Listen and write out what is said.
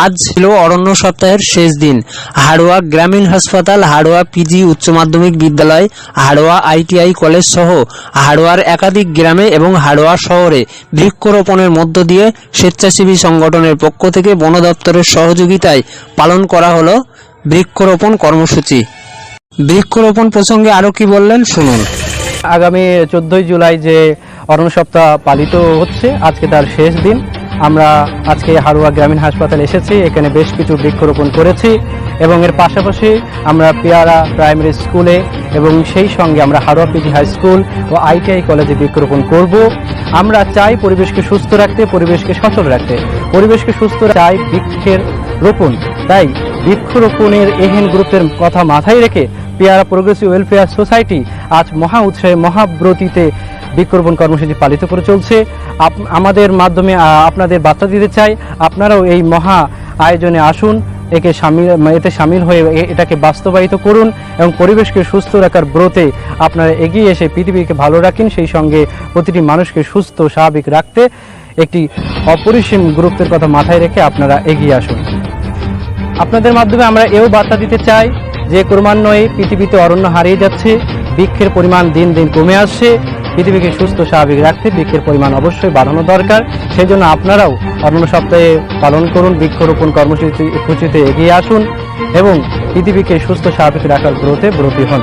আজ ছিল অরণ্য সপ্তাহের শেষ দিন। হাড়োয়া গ্রামীণ হাসপাতাল, হাড়োয়া পিজি উচ্চ মাধ্যমিক বিদ্যালয়, হাড়োয়া আইটিআই কলেজ সহ হাড়োয়ার একাধিক গ্রামে এবং হাড়োয়া শহরে বৃক্ষরোপণের মধ্য দিয়ে স্বেচ্ছাসেবী সংগঠনের পক্ষ থেকে বন দপ্তরের সহযোগিতায় পালন করা হলো বৃক্ষরোপণ কর্মসূচি। বৃক্ষরোপণ প্রসঙ্গে আরও কি বললেন শুনুন। আগামী 14 জুলাই যে অরণ্য সপ্তাহ পালিত হচ্ছে, আজকে তার শেষ দিন। আমরা আজকে হাড়োয়া গ্রামীণ হাসপাতাল এসেছি, এখানে বেশ কিছু বৃক্ষরোপণ করেছি এবং এর পাশাপাশি আমরা পেয়ারা প্রাইমারি স্কুলে এবং সেই সঙ্গে আমরা হাড়োয়া পিজি হাই স্কুল ও আইটিআই কলেজে বৃক্ষরোপণ করব। আমরা চাই পরিবেশকে সুস্থ রাখতে, পরিবেশকে সচল রাখতে, পরিবেশকে সুস্থ চাই বৃক্ষের রোপণ। তাই বৃক্ষরোপণের এহেন গুরুত্বের কথা মাথায় রেখে পেয়ারা প্রোগ্রেসিভ ওয়েলফেয়ার সোসাইটি আজ মহা উৎসাহে মহাব্রতীতে বৃক্ষরোপণ কর্মসূচি পালিত করে চলছে। আমাদের মাধ্যমে আপনাদের বার্তা দিতে চাই, আপনারাও এই মহা আয়োজনে আসুন, এতে সামিল হয়ে এটাকে বাস্তবায়িত করুন এবং পরিবেশকে সুস্থ রাখার ব্রতে আপনারা এগিয়ে এসে পৃথিবীকে ভালো রাখেন, সেই সঙ্গে প্রতিটি মানুষকে সুস্থ স্বাভাবিক রাখতে একটি অপরিসীম গুরুত্বের কথা মাথায় রেখে আপনারা এগিয়ে আসুন। আপনাদের মাধ্যমে আমরা এও বার্তা দিতে চাই যে ক্রমান্বয়ে পৃথিবীতে অরণ্য হারিয়ে যাচ্ছে, বৃক্ষের পরিমাণ দিন দিন কমে আসছে। পৃথিবীকে সুস্থ স্বাভাবিক রাখতে বৃক্ষের পরিমাণ অবশ্যই বাড়ানো দরকার। সেই জন্য আপনারাও অরণ্য সপ্তাহে পালন করুন, বৃক্ষরোপণ কর্মসূচিতে এগিয়ে আসুন এবং পৃথিবীকে সুস্থ স্বাভাবিক রাখার ব্রতী হন।